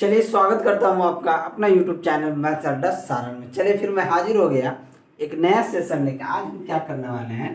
चलिए स्वागत करता हूँ आपका अपना YouTube चैनल मैथ्स अड्डा सारण में। चलिए फिर मैं हाजिर हो गया एक नया सेशन लेकर। आज हम क्या करने वाले हैं,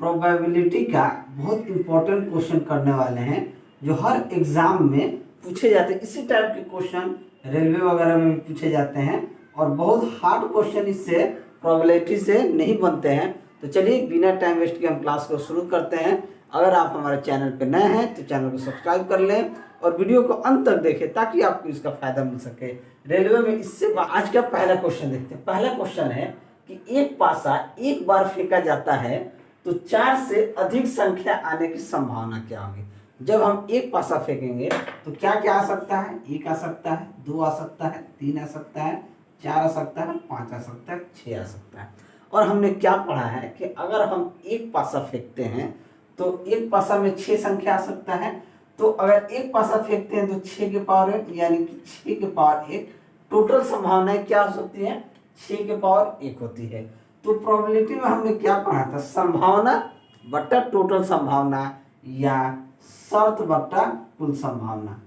प्रोबेबिलिटी का बहुत इंपॉर्टेंट क्वेश्चन करने वाले हैं जो हर एग्जाम में पूछे जाते हैं। इसी टाइप के क्वेश्चन रेलवे वगैरह में भी पूछे जाते हैं और बहुत हार्ड क्वेश्चन इससे प्रोबेबिलिटी से नहीं बनते हैं। तो चलिए बिना टाइम वेस्ट के हम क्लास को शुरू करते हैं। अगर आप हमारे चैनल पर नए हैं तो चैनल को सब्सक्राइब कर लें और वीडियो को अंत तक देखें ताकि आपको इसका फायदा मिल सके। रेलवे में इससे आज का पहला क्वेश्चन देखते हैं। पहला क्वेश्चन है कि एक पासा एक बार फेंका जाता है तो 4 से अधिक संख्या आने की संभावना क्या होगी। जब हम एक पासा फेंकेंगे तो क्या क्या आ सकता है, 1 आ सकता है, 2 आ सकता है, 3 आ सकता है, 4 आ सकता है, 5 आ सकता है, 6 आ सकता है। और हमने क्या पढ़ा है कि अगर हम एक पासा फेंकते हैं तो एक पासा में 6 संख्या आ सकता है। तो अगर एक पासा फेंकते हैं तो 6 के पावर 1 यानी कि 6 के पावर 1 टोटल संभावनाएं क्या हो सकती है, 6 के पावर 1 होती है। तो प्रोबेबिलिटी में हमने क्या पढ़ा था, संभावना बट्टा टोटल संभावना या शर्त बट्टा कुल संभावना,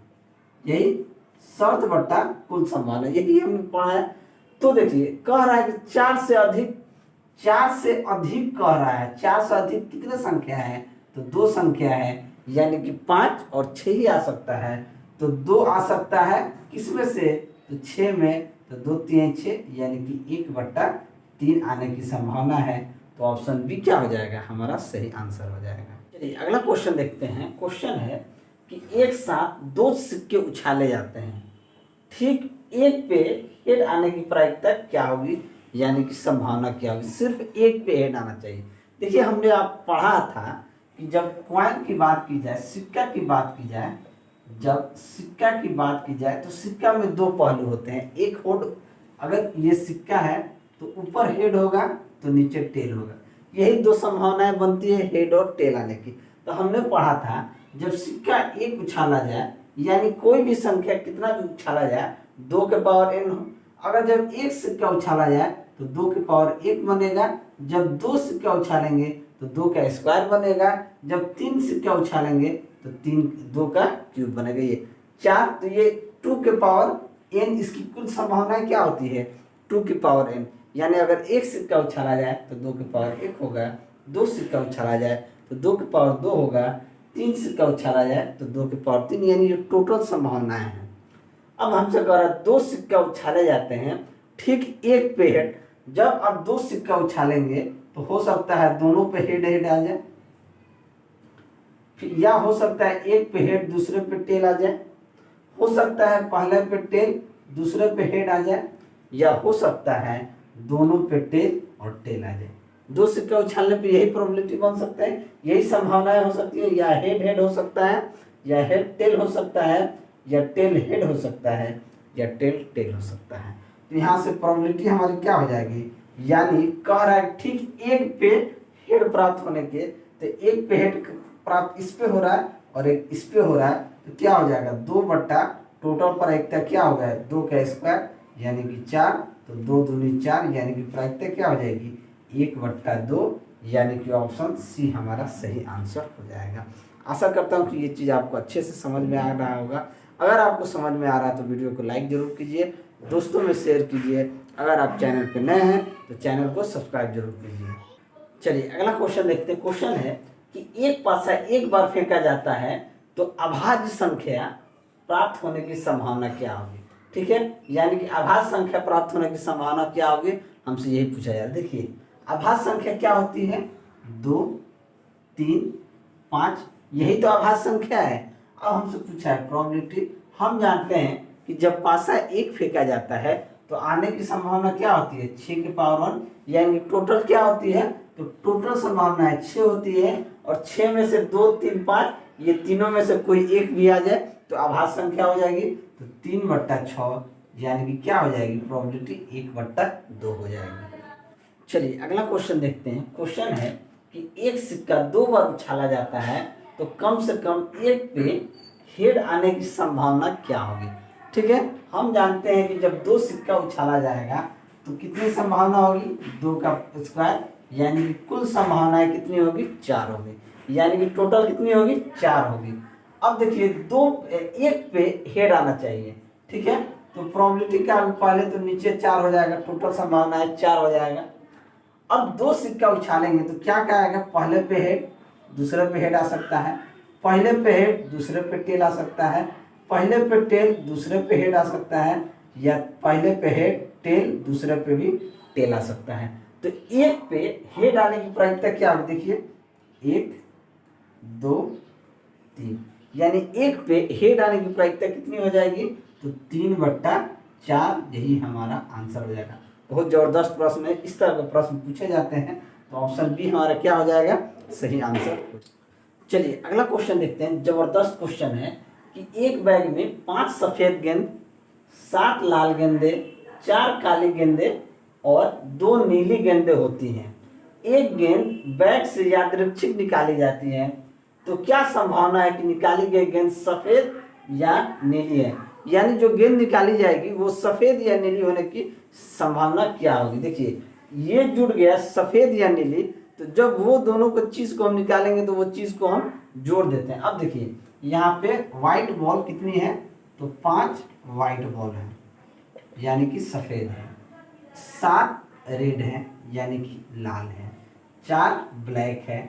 यही शर्त बट्टा कुल संभावना, यही हमने पढ़ा है। तो देखिए कह रहा है कि 4 से अधिक कह रहा है। 4 से अधिक कितने संख्या है, तो 2 संख्या है यानी कि 5 और 6 ही आ सकता है। तो 2 आ सकता है किसमें से, तो 6 में, तो 2 3 6 यानी कि 1/3 आने की संभावना है। तो ऑप्शन बी क्या हो जाएगा, हमारा सही आंसर हो जाएगा। चलिए अगला क्वेश्चन देखते हैं। क्वेश्चन है कि एक साथ 2 सिक्के उछाले जाते हैं, ठीक एक पे हेड आने की प्रायिकता क्या होगी, यानी कि संभावना क्या होगी। सिर्फ एक पे हेड आना चाहिए। देखिए हमने आप पढ़ा था कि जब कॉइन की बात की जाए, सिक्का की बात की जाए, जब सिक्का की बात की जाए तो सिक्का में 2 पहलू होते हैं। एक हेड, अगर ये सिक्का है तो ऊपर हेड होगा तो नीचे टेल होगा। यही 2 संभावनाएं बनती है हेड और टेल आने की। तो हमने पढ़ा था जब सिक्का एक उछाला जाए यानी कोई भी संख्या कितना भी उछाला जाए 2 के पावर n हो। अगर जब एक सिक्का उछाला जाए तो 2 के पावर 1 बनेगा। जब 2 सिक्का उछालेंगे तो 2 का स्क्वायर बनेगा। जब 3 सिक्का उछालेंगे तो 2 का क्यूब बनेगा। ये 4, तो ये 2 के पावर n, इसकी कुल संभावनाएं क्या होती है, 2 की पावर n। यानी अगर एक सिक्का उछाला जाए तो 2 के पावर 1 होगा, 2 सिक्का उछाला जाए तो 2 के पावर 2 होगा, 3 सिक्का उछाला जाए तो 2 के पावर 3, यानी ये टोटल संभावनाएं हैं। अब हमसे कह रहा है 2 सिक्का उछाले जाते हैं ठीक एक पे हेड। जब आप 2 सिक्का उछालेंगे तो हो सकता है दोनों पे हेड आ जाए, या हो सकता है एक पे हेड दूसरे पे टेल आ जाए, हो सकता है पहले पे टेल दूसरे पे हेड आ जाए, या हो सकता है दोनों पे टेल और टेल आ जाए। 2 सिक्का उछालने पे यही प्रोबेबिलिटी बन सकता है, यही संभावनाएं हो सकती है। या हेड हो सकता है, या हेड टेल हो सकता है, या टेल हेड हो सकता है, या टेल टेल हो सकता है। तो यहाँ से प्रोबेबिलिटी हमारी क्या हो जाएगी, यानी कह रहा है ठीक एक पे हेड प्राप्त होने के, तो एक पे हेड प्राप्त इस पे हो रहा है और एक इस पे हो रहा है। तो क्या हो जाएगा, 2 बट्टा टोटल प्रायिकता क्या हो गया, 2 का स्क्वायर यानी कि 4, तो 2 दूनी 4 यानी कि प्रायिकता क्या हो जाएगी 1/2, यानी कि ऑप्शन सी हमारा सही आंसर हो जाएगा। आशा करता हूँ कि ये चीज़ आपको अच्छे से समझ में आ रहा होगा। अगर आपको समझ में आ रहा है तो वीडियो को लाइक जरूर कीजिए, दोस्तों में शेयर कीजिए। अगर आप चैनल पर नए हैं तो चैनल को सब्सक्राइब जरूर कीजिए। चलिए अगला क्वेश्चन देखते हैं। क्वेश्चन है कि एक पासा एक बार फेंका जाता है तो अभाज्य संख्या प्राप्त होने की संभावना क्या होगी। ठीक है, यानी कि अभाज्य संख्या प्राप्त होने की संभावना क्या होगी, हमसे यही पूछा जाए। देखिए अभाज्य संख्या क्या होती है, 2 3 5, यही तो अभाज्य संख्या है। अब हमसे पूछा है प्रोबेबिलिटी। हम जानते हैं कि जब पासा एक फेंका जाता है तो आने की संभावना क्या होती है, 6 के पावर 1, यानी टोटल क्या होती है, तो टोटल संभावना 6 होती है। और 6 में से 2 3 5, ये तीनों में से कोई एक भी आ जाए तो आभाज्य संख्या हो जाएगी। तो 3/6 यानी कि क्या हो जाएगी, प्रोबेबिलिटी 1/2 हो जाएगी। चलिए अगला क्वेश्चन देखते हैं। क्वेश्चन है कि एक सिक्का 2 बार उछाला जाता है तो कम से कम एक पे हेड आने की संभावना क्या होगी। ठीक है, हम जानते हैं कि जब 2 सिक्का उछाला जाएगा तो कितनी संभावना होगी, 2 का स्क्वायर यानी कि कुल संभावनाएं कितनी होगी, 4 होगी, यानी कि टोटल कितनी होगी, 4 होगी। अब देखिए एक पे हेड आना चाहिए। ठीक है। तो प्रोबेबिलिटी क्या होगी, पहले तो नीचे 4 हो जाएगा, टोटल संभावना है 4 हो जाएगा। अब 2 सिक्का उछालेंगे तो क्या क्या आएगा, पहले पे हेड दूसरे पे हेड आ सकता है, पहले पे हेड दूसरे पे टेल आ सकता है, पहले पे टेल दूसरे पे हेड आ सकता है, या पहले पे हेड टेल दूसरे पे भी टेल आ सकता है। तो एक पे हेड आने की प्रायिकता क्या होगी, देखिए 1 2 3, यानी एक पे हेड आने की प्रायिकता कितनी हो जाएगी, तो 3/4, यही हमारा आंसर हो जाएगा। बहुत जबरदस्त प्रश्न है, इस तरह के प्रश्न पूछे जाते हैं, तो ऑप्शन बी हमारा क्या हो जाएगा, सही आंसर। चलिए अगला क्वेश्चन देखते हैं। जबरदस्त क्वेश्चन है कि एक बैग में 5 सफेद गेंद, 7 लाल गेंदे, 4 काली गेंदे और 2 नीली गेंदे होती हैं। एक गेंद बैग से यादृच्छिक निकाली जाती है, तो क्या संभावना है कि निकाली गई गेंद सफेद या नीली है। यानी जो गेंद निकाली जाएगी वो सफेद या नीली होने की संभावना क्या होगी। देखिए ये जुड़ गया सफेद या नीली, तो जब वो दोनों को चीज को हम निकालेंगे तो वो चीज को हम जोड़ देते हैं। अब देखिए यहाँ पे व्हाइट बॉल कितनी है, तो 5 व्हाइट बॉल है यानी कि सफेद है, 7 रेड है यानी कि लाल है, 4 ब्लैक है,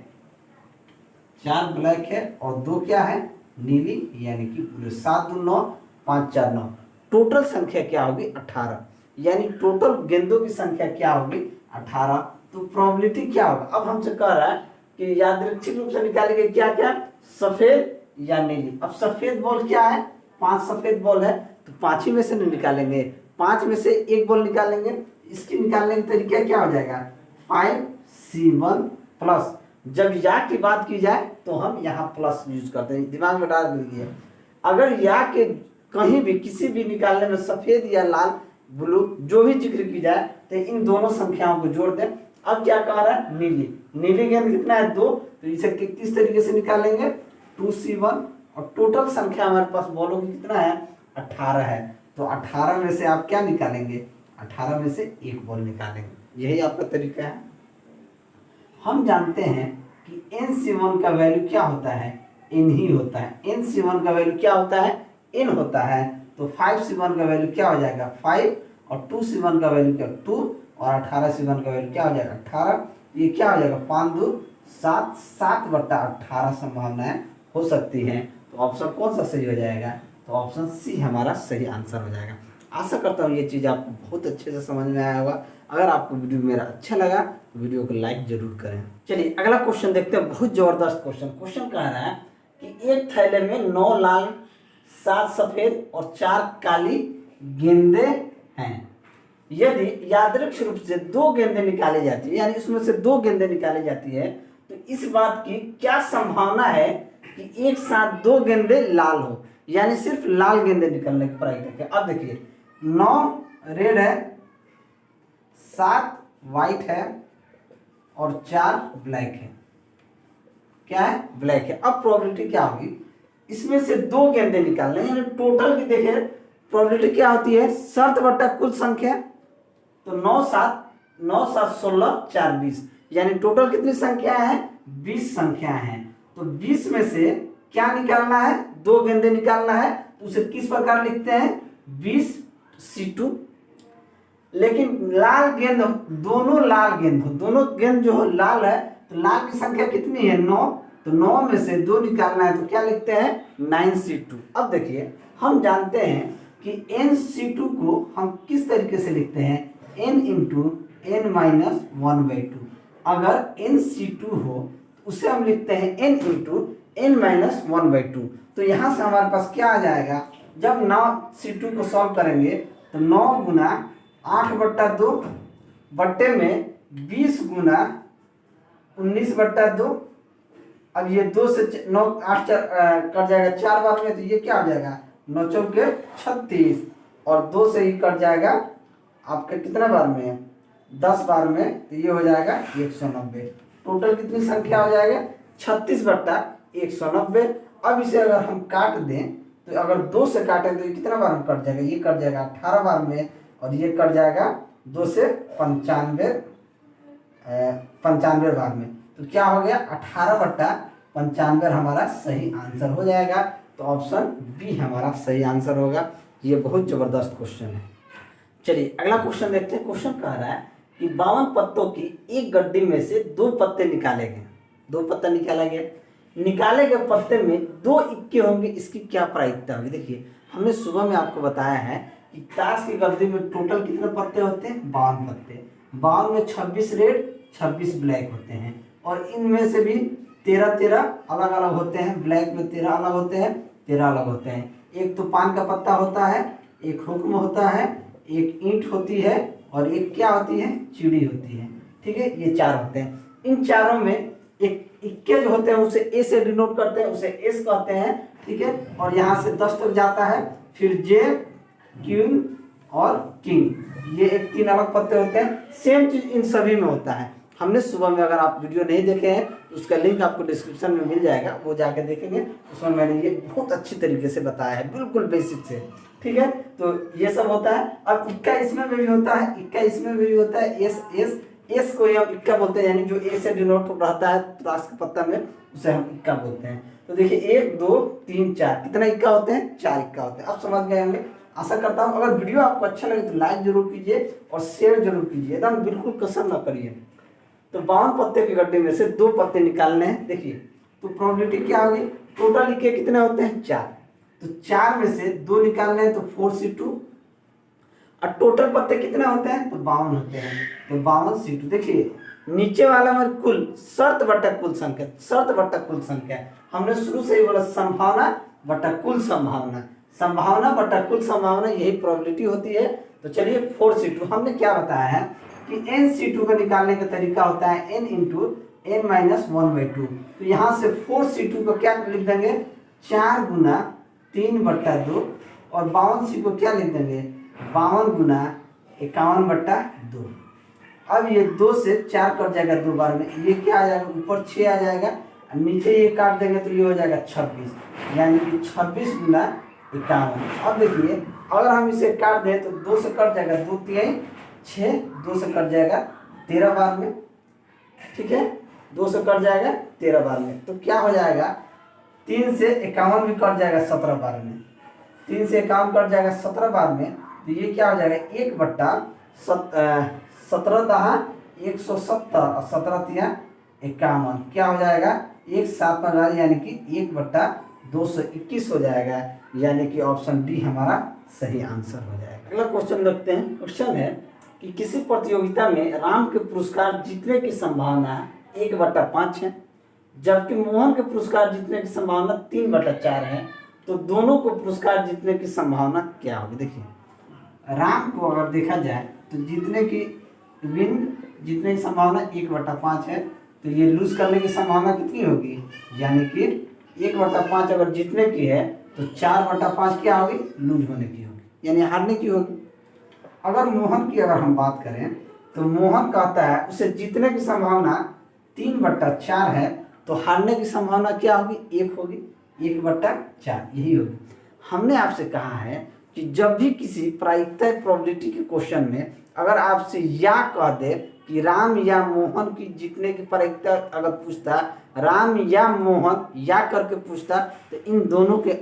4 ब्लैक है और 2 क्या है, नीली यानी कि ब्लू। 7 2 9, 5 4 9, टोटल संख्या क्या होगी 18, यानी टोटल गेंदों की संख्या क्या होगी 18। तो प्रोबेबिलिटी क्या होगा, अब हमसे कह रहा है कि यादृच्छिक रूप से निकाली गई क्या क्या, सफेद या नीली। अब सफेद बॉल क्या है, 5 सफेद बॉल है, तो 5 ही में से नहीं निकालेंगे, 5 में से एक बॉल निकालेंगे। इसकी निकालने का तरीका क्या हो जाएगा, 5C1 प्लस, जब या की बात की जाए तो हम यहाँ प्लस यूज करते हैं, दिमाग में डाल दीजिए। अगर या के कहीं भी किसी भी निकालने में सफेद या लाल ब्लू जो भी जिक्र की जाए तो इन दोनों संख्याओं को जोड़ दें। अब क्या कह रहा है, नीली, नीली गेंद कितना है 2, तो इसे किस तरीके से निकालेंगे 2C1, और टोटल संख्या हमारे पास बॉलों की कितना है 18 है, तो 18 में से आप क्या निकालेंगे, 18 में से एक बॉल निकालेंगे, यही आपका तरीका है। हम जानते हैं कि NC1 का वैल्यू क्या होता है, n ही होता है। NC1 का वैल्यू क्या होता है, n होता है, तो 5C1 का वैल्यू क्या हो जाएगा 5, और 2C1 का वैल्यू क्या 2, और 18C1 का वैल्यू क्या हो जाएगा 18। ये क्या हो जाएगा 5 2 7, 7/18 संभावनाएं हो सकती हैं। तो ऑप्शन कौन सा सही हो जाएगा, तो ऑप्शन सी हमारा सही आंसर हो जाएगा। आशा करता हूँ ये चीज़ आपको बहुत अच्छे से समझ में आया होगा। अगर आपको वीडियो मेरा अच्छा लगा तो वीडियो को लाइक जरूर करें। चलिए अगला क्वेश्चन देखते हैं, बहुत जबरदस्त क्वेश्चन। क्वेश्चन कह रहा है कि एक थैले में 9 लाल, 7 सफेद और 4 काली गेंदे हैं। यदि यादृच्छिक रूप से 2 गेंदें निकाली जाती है, यानी उसमें से 2 गेंदें निकाली जाती है, तो इस बात की क्या संभावना है कि एक साथ 2 गेंदें लाल हो, यानी सिर्फ लाल गेंदें निकलने की प्रायिकता है। अब देखिए 9 रेड है, 7 व्हाइट है और 4 ब्लैक है, क्या है ब्लैक है। अब प्रोबेबिलिटी क्या होगी, इसमें से 2 गेंदें निकालने, यानी टोटल की देखिए प्रोबेबिलिटी क्या होती है, शर्त बट्टा कुल संख्या, तो 9 7 16 4 20, यानी टोटल कितनी संख्या है 20 संख्या है। तो 20 में से क्या निकालना है, 2 गेंदें निकालना है, तो उसे किस प्रकार लिखते हैं 20C2। लेकिन लाल गेंद, दोनों लाल गेंद हो, दोनों गेंद जो हो लाल है, तो लाल की संख्या कितनी है 9, तो 9 में से 2 निकालना है, तो क्या लिखते हैं 9C2। अब देखिए हम जानते हैं कि NC2 को हम किस तरीके से लिखते हैं, n × n-1/2। अगर NC2 हो तो उसे हम लिखते हैं n × n-1/2। तो यहाँ से हमारे पास क्या आ जाएगा, जब 9C2 को सॉल्व करेंगे तो 9 गुना 8/2 बट्टे में 20 गुना 19/2। अब ये 2 से 9 8 कट जाएगा 4 बार में, तो ये क्या हो जाएगा 9 चौके 36, और 2 से ही कट जाएगा आपके कितना बार में 10 बार में, तो ये हो जाएगा 190। टोटल कितनी संख्या हो जाएगा 36/190। अब इसे अगर हम काट दें तो अगर 2 से काटें तो ये कितना बार में कट जाएगा, ये कट जाएगा 18 बार में, और ये कट जाएगा 2 से 95 बार में। तो क्या हो गया 18/95 हमारा सही आंसर हो जाएगा। तो ऑप्शन बी हमारा सही आंसर होगा। ये बहुत जबरदस्त क्वेश्चन है। चलिए अगला क्वेश्चन देखते हैं। क्वेश्चन कह रहा है कि 52 पत्तों की एक गड्डी में से 2 पत्ते निकाले गए। 2 पत्ता निकाला गया, निकाले गए पत्ते में 2 इक्के होंगे, इसकी क्या प्रायिकता होगी। देखिए हमने सुबह में आपको बताया है कि ताश की गड्डी में टोटल कितने पत्ते होते हैं, 52 पत्ते। 52 में 26 रेड 26 ब्लैक होते हैं, और इनमें से भी 13 अलग अलग होते हैं। ब्लैक में 13 अलग होते हैं, 13 अलग होते हैं। एक तो पान का पत्ता होता है, एक हुक्म होता है, एक ईंट होती है, और एक क्या होती है, चिड़ी होती है। ठीक है, ये 4 होते हैं। इन चारों में एक इक्के जो होते हैं उसे ए से डिनोट करते हैं, उसे एस कहते हैं। ठीक है, और यहाँ से 10 तक जाता है, फिर जे क्वीन और किंग, ये एक 3 अलग पत्ते होते हैं। सेम चीज इन सभी में होता है। हमने सुबह में, अगर आप वीडियो नहीं देखे हैं तो उसका लिंक आपको डिस्क्रिप्शन में मिल जाएगा, वो जाके देखेंगे। उसमें मैंने ये बहुत अच्छी तरीके से बताया है, बिल्कुल बेसिक से। ठीक है, तो ये सब होता है। अब इक्का इसमें भी होता है, इक्का इसमें भी होता है। एस को हम इक्का बोलते हैं, यानी जो ए से डिनोट रहता है ताश के पत्ता में, उसे हम इक्का बोलते हैं। तो देखिए 1 2 3 4 कितना इक्का होते हैं, 4 इक्का होते हैं। अब समझ गए होंगे, आशा करता हूँ। अगर वीडियो आपको अच्छा लगे तो लाइक जरूर कीजिए और शेयर जरूर कीजिए, एकदम बिल्कुल कसर ना करिए। तो 52 पत्ते के गड्ढे में से 2 पत्ते निकालने हैं। देखिए तो प्रोबेबिलिटी क्या होगी, टोटल इक्के कितने होते हैं, 4। तो 4 में से 2 निकालने हैं, तो 4C2। और टोटल पत्ते कितने होते हैं, तो 52 होते हैं, तो 52C2। देखिए नीचे वाला में कुल शर्त बटा कुल संख्या, शर्त बटा कुल संख्या। हमने शुरू से ही बोला संभावना बटा कुल संभावना, संभावना बटा कुल संभावना, यही प्रोबेबिलिटी होती है। तो चलिए 4C2 हमने क्या बताया है कि nC2 को निकालने का तरीका होता है n इंटू n माइनस 1/2। तो यहाँ से 4C2 को क्या लिख देंगे, 4 गुना 3/2, और 52C को क्या लिख देंगे, 52 गुना 51/2। अब ये 2 से 4 कट जाएगा 2 बार में, ये क्या आ जाएगा, ऊपर 6 आ जाएगा, नीचे ये काट देंगे तो ये हो जाएगा 26, यानी कि 26 गुना 51। अब देखिए अगर हम इसे काट दें तो 2 से कट जाएगा 2 3 6, 2 से कट जाएगा 13 बार में। ठीक है, 2 से कट जाएगा 13 बार में, तो क्या हो जाएगा, 3 से 51 भी कट जाएगा 17 बार में। 3 से 51 कट जाएगा 17 बार में, तो ये क्या हो जाएगा, 1/17 दहा 170 और 17 तिया 51, क्या हो जाएगा 1/7 यानी कि 1/221 हो जाएगा, यानी कि ऑप्शन डी हमारा सही आंसर हो जाएगा। अगला क्वेश्चन देखते हैं। क्वेश्चन है कि किसी प्रतियोगिता में राम के पुरस्कार जीतने की संभावना 1/5 है, जबकि मोहन के पुरस्कार जीतने की संभावना 3/4 है। तो दोनों को पुरस्कार जीतने की संभावना क्या होगी। देखिए राम को अगर देखा जाए तो जीतने की जीतने की संभावना 1/5 है, तो ये लूज करने की संभावना कितनी होगी, यानी कि 1/5 अगर जीतने की है तो 4/5 क्या होगी, लूज होने की होगी, यानी हारने की होगी। अगर मोहन की अगर हम बात करें तो मोहन कहता है उसे जीतने की संभावना 3/4 है, तो हारने की संभावना क्या होगी, 1 होगी, 1/4 यही होगी। हमने आपसे कहा है कि जब भी किसी प्रायिकता प्रोबेबिलिटी के क्वेश्चन में अगर आपसे या कह दे कि राम या मोहन की जीतने की प्रायिकता अगर पूछता, राम या मोहन या करके पूछता, तो इन दोनों के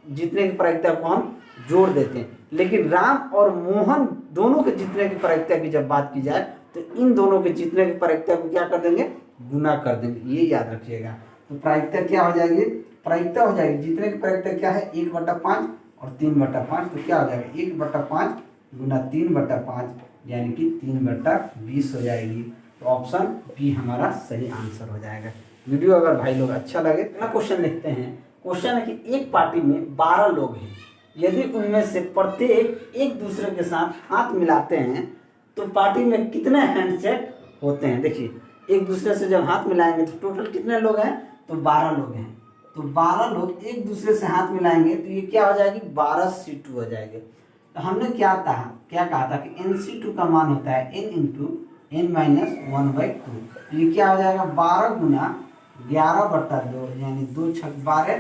जीतने की प्रायिकता को हम जोड़ देते हैं। लेकिन राम और मोहन दोनों के जीतने की प्रायिकता की जब बात की जाए तो इन दोनों के जीतने की प्रायिकता को क्या कर देंगे, गुना कर देंगे, ये याद रखिएगा। तो प्रायिकता क्या हो जाएगी, प्रायिकता हो जाएगी, जीतने की प्रायिकता क्या है, 1/5 और 3/5, तो क्या हो जाएगा 1/5 गुना 3/5, यानी कि 3/20 हो जाएगी। तो ऑप्शन बी हमारा सही आंसर हो जाएगा। वीडियो अगर भाई लोग अच्छा लगे, अगला क्वेश्चन लिखते हैं। क्वेश्चन है कि एक पार्टी में 12 लोग हैं, यदि उनमें से प्रत्येक एक दूसरे के साथ हाथ मिलाते हैं तो पार्टी में कितने हैंडशेक होते हैं। देखिए एक दूसरे से जब हाथ मिलाएंगे तो टोटल कितने लोग हैं, तो 12 लोग हैं। तो 12 लोग एक दूसरे से हाथ मिलाएंगे तो ये क्या हो जाएगी, 12C2 हो जाएगी। तो हमने क्या कहा था कि nC2 का मान होता है n इंटू n माइनस 1/2। तो ये क्या हो जाएगा, 12 गुना 11/2, यानी 2 छक 12,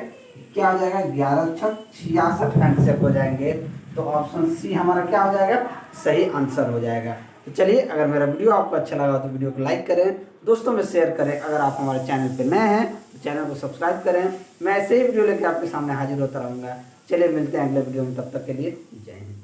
क्या हो जाएगा 11 छक 66 हैंडशेक हो जाएंगे। तो ऑप्शन सी हमारा क्या हो जाएगा, सही आंसर हो जाएगा। तो चलिए, अगर मेरा वीडियो आपको अच्छा लगा तो वीडियो को लाइक करें, दोस्तों में शेयर करें। अगर आप हमारे चैनल पर नए हैं तो चैनल को सब्सक्राइब करें। मैं ऐसे ही वीडियो लेकर आपके सामने हाजिर होता रहूँगा। चलिए मिलते हैं अगले वीडियो में, तब तक के लिए जय हिंद।